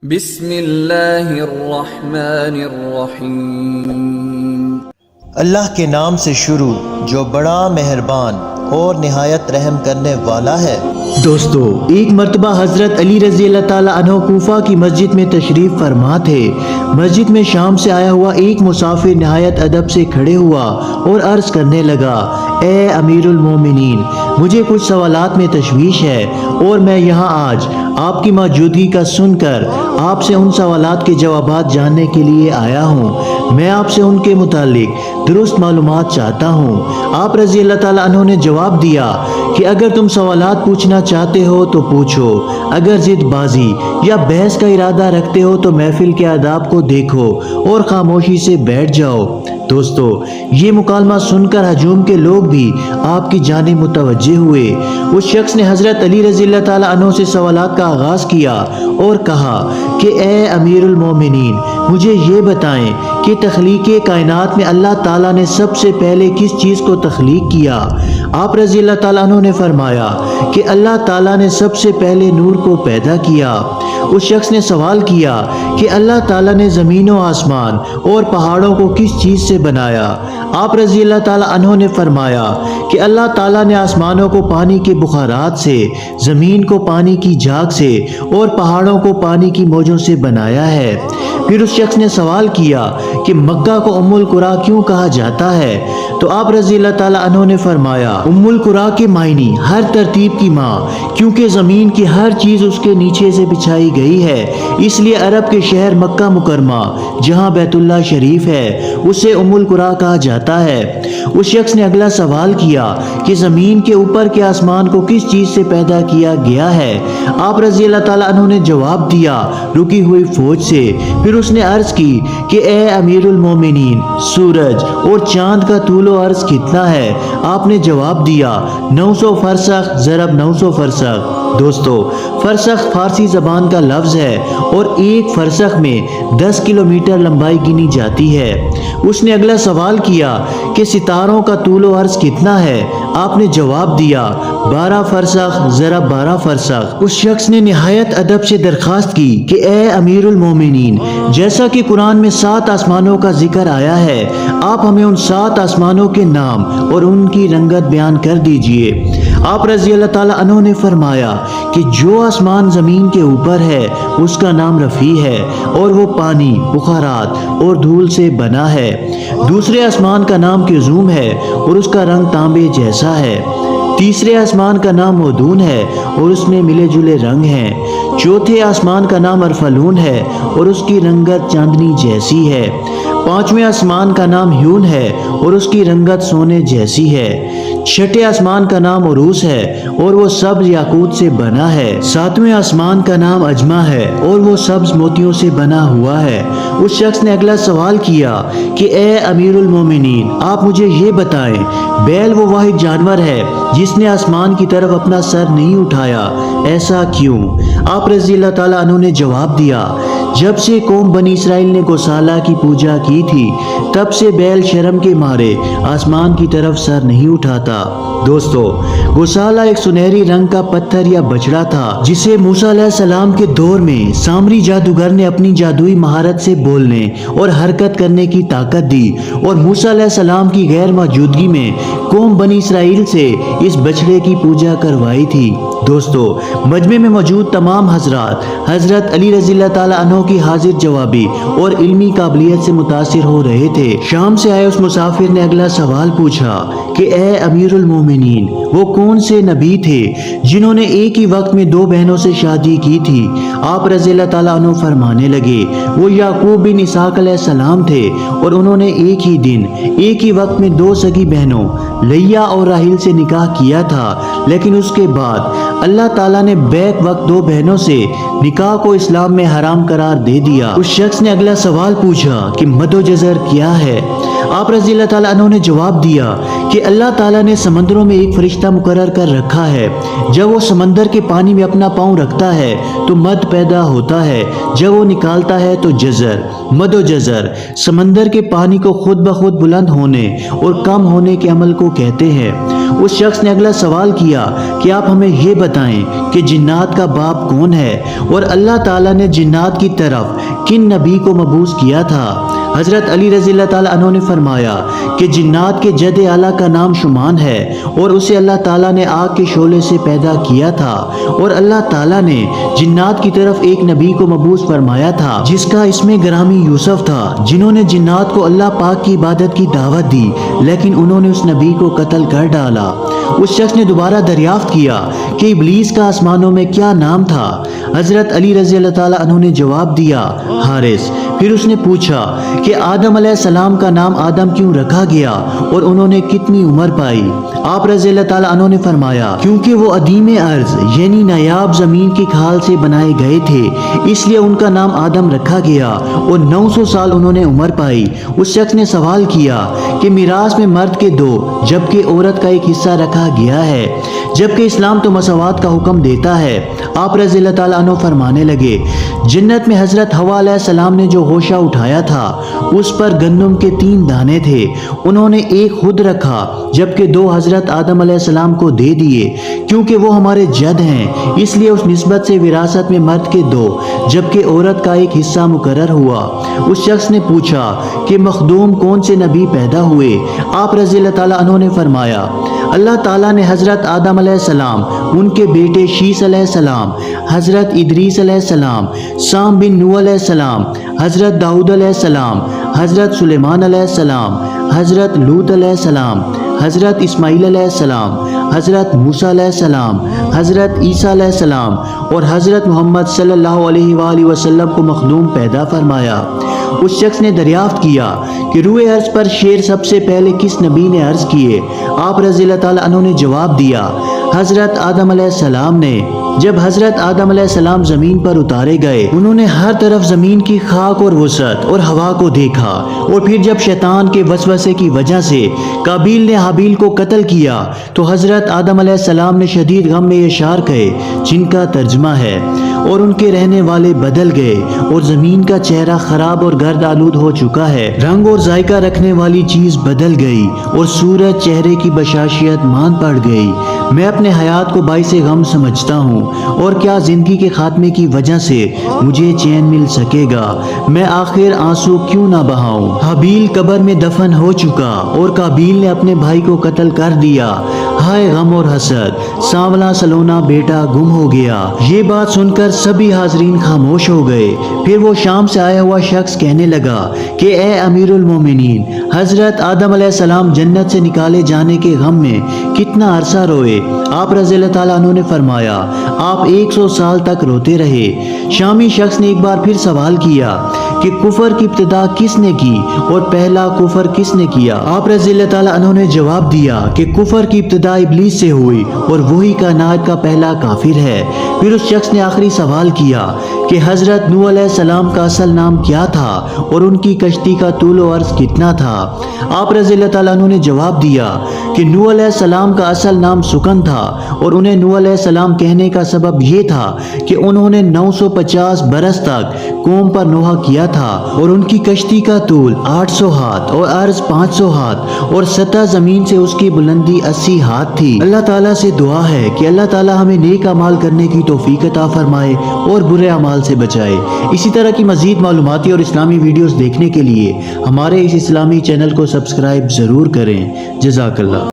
بسم اللہ الرحمن الرحیم۔ اللہ کے نام سے شروع جو بڑا مہربان اور نہایت رحم کرنے والا ہے۔ دوستو، ایک مرتبہ حضرت علی رضی اللہ تعالیٰ عنہ کوفہ کی مسجد میں تشریف فرما تھے۔ مسجد میں شام سے آیا ہوا ایک مسافر نہایت ادب سے کھڑے ہوا اور عرض کرنے لگا، اے امیر المومنین، مجھے کچھ سوالات میں تشویش ہے اور میں یہاں آج آپ کی موجودگی کا سن کر آپ سے ان سوالات کے جوابات جاننے کے لیے آیا ہوں۔ میں آپ سے ان کے متعلق درست معلومات چاہتا ہوں۔ آپ رضی اللہ تعالیٰ عنہ نے جواب دیا کہ اگر تم سوالات پوچھنا چاہتے ہو تو پوچھو، اگر ضد بازی یا بحث کا ارادہ رکھتے ہو تو محفل کے آداب کو دیکھو اور خاموشی سے بیٹھ جاؤ۔ دوستو، یہ مکالمہ سن کر ہجوم کے لوگ بھی آپ کی جانب متوجہ ہوئے۔ اس شخص نے حضرت علی رضی اللہ تعالیٰ عنہ سے سوالات کا آغاز کیا اور کہا کہ اے امیر المومنین، مجھے یہ بتائیں کہ تخلیق کائنات میں اللہ تعالیٰ نے سب سے پہلے کس چیز کو تخلیق کیا؟ آپ رضی اللہ تعالیٰ عنہ نے فرمایا کہ اللہ تعالیٰ نے سب سے پہلے نور کو پیدا کیا۔ اس شخص نے سوال کیا کہ اللہ تعالیٰ نے زمین و آسمان اور پہاڑوں کو کس چیز سے بنایا؟ آپ رضی اللہ تعالیٰ عنہ نے فرمایا کہ اللہ تعالیٰ نے آسمانوں کو پانی کے بخارات سے، زمین کو پانی کی جھاگ سے اور پہاڑوں کو پانی کی موجوں سے بنایا ہے۔ پھر اس شخص نے سوال کیا کہ مکہ کو ام القریٰ کیوں کہا جاتا ہے؟ تو آپ رضی اللہ تعالیٰ عنہ نے فرمایا، ام القریٰ کے معنی ہر ترتیب کی ماں، کیونکہ زمین کی ہر چیز اس کے نیچے سے بچھائی گئی ہے، اس لیے عرب کے شہر مکہ مکرمہ جہاں بیت اللہ شریف ہے اسے ام القریٰ کہا جاتا ہے۔ اس شخص نے اگلا سوال کیا کہ زمین کے اوپر کے آسمان کو کس چیز سے پیدا کیا گیا ہے؟ آپ رضی اللہ تعالیٰ عنہ نے جواب دیا، رکی ہوئی فوج سے۔ پھر اس نے عرض کی کہ اے امیر المومنین، سورج اور چاند کا طول و عرض کتنا ہے؟ آپ نے جواب دیا، 900 فرسخ ضرب 900 فرسخ۔ دوستو، فرسخ فارسی زبان کا لفظ ہے اور ایک فرسخ میں 10 کلومیٹر لمبائی گنی جاتی ہے۔ اس نے اگلا سوال کیا کہ ستاروں کا طول و عرض کتنا ہے؟ آپ نے جواب دیا، 12 فرسخ ضرب 12 فرسخ۔ اس شخص نے نہایت ادب سے درخواست کی کہ اے امیر المومنین، جیسا کہ قرآن میں 7 آسمانوں کا ذکر آیا ہے، آپ ہمیں ان 7 آسمانوں کے نام اور ان کی رنگت بیان کر دیجئے۔ آپ رضی اللہ تعالیٰ عنہ نے فرمایا کہ جو آسمان زمین کے اوپر ہے اس کا نام رفیع ہے اور وہ پانی، بخارات اور دھول سے بنا ہے۔ دوسرے آسمان کا نام کزوم ہے اور اس کا رنگ تانبے جیسا ہے۔ تیسرے آسمان کا نام مودون ہے اور اس میں ملے جلے رنگ ہیں۔ چوتھے آسمان کا نام ارفلون ہے اور اس کی رنگت چاندنی جیسی ہے۔ پانچویں آسمان کا نام ہیون ہے اور اس کی رنگت سونے جیسی ہے۔ چھٹے آسمان کا نام عروس ہے اور وہ سبز یاقوت سے بنا ہے۔ ساتویں آسمان کا نام اجمہ ہے اور وہ سبز موتیوں سے بنا ہوا ہے۔ اس شخص نے اگلا سوال کیا کہ اے امیر المومنین، آپ مجھے یہ بتائیں، بیل وہ واحد جانور ہے جس نے آسمان کی طرف اپنا سر نہیں اٹھایا، ایسا کیوں؟ آپ رضی اللہ تعالیٰ عنہ نے جواب دیا، جب سے قوم بنی اسرائیل نے گوسالہ کی پوجا کی تھی تب سے بیل شرم کے مارے آسمان کی طرف سر نہیں اٹھاتا۔ دوستو، گوسالہ ایک سنہری رنگ کا پتھر یا بچڑا تھا جسے موسیٰ علیہ السلام کے دور میں سامری جادوگر نے اپنی جادوئی مہارت سے بولنے اور حرکت کرنے کی طاقت دی اور موسیٰ علیہ السلام کی غیر موجودگی میں قوم بنی اسرائیل سے اس بچڑے کی پوجا کروائی تھی۔ دوستو، مجمع میں موجود تمام حضرات حضرت علی رضی اللہ تعالیٰ عنہ کی حاضر جوابی اور علمی قابلیت سے متاثر ہو رہے تھے۔ شام سے آئے اس مسافر نے اگلا سوال پوچھا کہ اے امیر المومنین، وہ کون سے نبی تھے جنہوں نے ایک ہی وقت میں 2 بہنوں سے شادی کی تھی؟ آپ رضی اللہ تعالیٰ عنہ فرمانے لگے، وہ یعقوب بن اسحاق علیہ السلام تھے اور انہوں نے ایک ہی دن ایک ہی وقت میں 2 سگی بہنوں لیا اور راحیل سے نکاح کیا تھا، لیکن اس کے بعد اللہ تعالیٰ نے بیک وقت 2 بہنوں سے نکاح کو اسلام میں حرام قرار دے دیا۔ اس شخص نے اگلا سوال پوچھا کہ مد و جزر کیا ہے؟ آپ رضی اللہ تعالیٰ عنہ نے جواب دیا کہ اللہ تعالیٰ نے سمندروں میں ایک فرشتہ مقرر کر رکھا ہے، جب وہ سمندر کے پانی میں اپنا پاؤں رکھتا ہے تو مد پیدا ہوتا ہے، جب وہ نکالتا ہے تو جزر۔ مد و جزر سمندر کے پانی کو خود بخود بلند ہونے اور کم ہونے کے عمل کو کہتے ہیں۔ اس شخص نے اگلا سوال کیا کہ آپ ہمیں یہ بتائیں کہ جنات کا باپ کون ہے اور اللہ تعالیٰ نے جنات کی طرف کن نبی کو مبعوث کیا تھا؟ حضرت علی رضی اللہ تعالیٰ عنہ نے فرمایا کہ جنات کے جد اعلیٰ کا نام شمان ہے اور اسے اللہ تعالیٰ نے آگ کے شعلے سے پیدا کیا تھا، اور اللہ تعالیٰ نے جنات کی طرف ایک نبی کو مبعوث فرمایا تھا جس کا اسم گرامی یوسف تھا، جنہوں نے جنات کو اللہ پاک کی عبادت کی دعوت دی لیکن انہوں نے اس نبی کو قتل کر ڈالا۔ اس شخص نے دوبارہ دریافت کیا کہ ابلیس کا آسمانوں میں کیا نام تھا؟ حضرت علی رضی اللہ تعالیٰ عنہ نے جواب دیا حارث۔ پھر اس نے پوچھا کہ آدم علیہ السلام کا نام آدم کیوں رکھا گیا اور انہوں نے کتنی عمر پائی؟ آپ رضی اللہ تعالیٰ عنہ نے فرمایا کیونکہ وہ عدیم ارض یعنی نایاب زمین کی کھال سے بنائے گئے تھے، اس لیے ان کا نام آدم رکھا گیا اور 900 سال انہوں نے عمر پائی۔ اس شخص نے سوال کیا کہ میراث میں مرد کے 2 جبکہ عورت کا ایک حصہ رکھا گیا ہے، جبکہ اسلام تو مساوات کا حکم دیتا ہے۔ آپ رضی اللہ تعالیٰ عنہ فرمانے لگے جنت میں حضرت حوا علیہ السلام نے جو ہوشہ اٹھایا تھا اس پر گندم کے 3 دانے تھے، انہوں نے ایک خود رکھا جبکہ 2 حضرت آدم علیہ السلام کو دے دیے، کیونکہ وہ ہمارے جد ہیں، اس لیے اس نسبت سے وراثت میں مرد کے 2 جبکہ عورت کا ایک حصہ مقرر ہوا۔ اس شخص نے پوچھا کہ مخدوم کون سے نبی پیدا ہوئے؟ آپ رضی اللہ تعالیٰ عنہ نے فرمایا اللہ تعالیٰ نے حضرت آدم علیہ السلام، ان کے بیٹے شیس علیہ السلام، حضرت ادریس علیہ السلام، سام بن نوح علیہ السلام، حضرت داؤد علیہ السلام، حضرت سلیمان علیہ السلام، حضرت لوط علیہ السلام، حضرت اسماعیل علیہ السلام، حضرت موسیٰ علیہ السلام، حضرت عیسیٰ علیہ السلام اور حضرت محمد صلی اللہ علیہ وآلہ وسلم کو مخدوم پیدا فرمایا۔ اس شخص نے دریافت کیا کہ روئے عرض پر شیر سب سے پہلے کس نبی نے عرض کیے؟ آپ رضی اللہ تعالیٰ عنہ نے جواب دیا حضرت آدم علیہ السلام نے۔ جب حضرت آدم علیہ السلام زمین پر اتارے گئے انہوں نے ہر طرف زمین کی خاک اور وسعت اور ہوا کو دیکھا، اور پھر جب شیطان کے وسوسے کی وجہ سے قابیل نے حابیل کو قتل کیا تو حضرت آدم علیہ السلام نے شدید غم میں اشعار کہے جن کا ترجمہ ہے اور ان کے رہنے والے بدل گئے اور زمین کا چہرہ خراب اور گرد آلود ہو چکا ہے، رنگ اور ذائقہ رکھنے والی چیز بدل گئی اور سورج چہرے کی بشاشیت مان پڑ گئی۔ میں اپنے حیات کو باعث غم سمجھتا ہوں، اور کیا زندگی کے خاتمے کی وجہ سے مجھے چین مل سکے گا؟ میں آخر آنسو کیوں نہ بہاؤں؟ حابیل قبر میں دفن ہو چکا اور قابیل نے اپنے بھائی کو قتل کر دیا، ہائے غم اور حسد، سانولا سلونا بیٹا گم ہو گیا۔ یہ بات سن کر سبھی حاضرین خاموش ہو گئے۔ پھر وہ شام سے آیا ہوا شخص کہنے لگا کہ اے امیر المومنین، حضرت آدم علیہ السلام جنت سے نکالے جانے کے غم میں کتنا عرصہ روئے؟ آپ رضی اللہ تعالیٰ عنہ نے فرمایا آپ 100 سال تک روتے رہے۔ شامی شخص نے ایک بار پھر سوال کیا کہ کفر کی ابتدا کس نے کی اور پہلا کفر کس نے کیا؟ آپ رضی اللہ تعالیٰ عنہ نے جواب دیا کہ کفر کی ابتدا ابلیس سے ہوئی اور وہی کائنات کا پہلا کافر ہے۔ پھر اس شخص نے آخری سوال کیا کہ حضرت نوح علیہ السلام کا اصل نام کیا تھا اور ان کی کشتی کا طول و عرض کتنا تھا؟ آپ رضی اللہ تعالیٰ عنہ نے جواب دیا کہ نوح علیہ السلام کا اصل نام سکن تھا اور انہیں نوح علیہ السلام کہنے کا سبب یہ تھا کہ انہوں نے 950 برس تک قوم پر نوحہ کیا تھا اور ان کی کشتی کا طول 800 ہاتھ اور عرض 500 ہاتھ اور سطح زمین سے اس کی بلندی 80 ہاتھ تھی۔ اللہ تعالیٰ سے دعا ہے کہ اللہ تعالیٰ ہمیں نیک اعمال کرنے کی توفیق عطا فرمائے اور برے اعمال سے بچائے۔ اسی طرح کی مزید معلوماتی اور اسلامی ویڈیوز دیکھنے کے لیے ہمارے اس اسلامی چینل کو سبسکرائب ضرور کریں۔ جزاک اللہ۔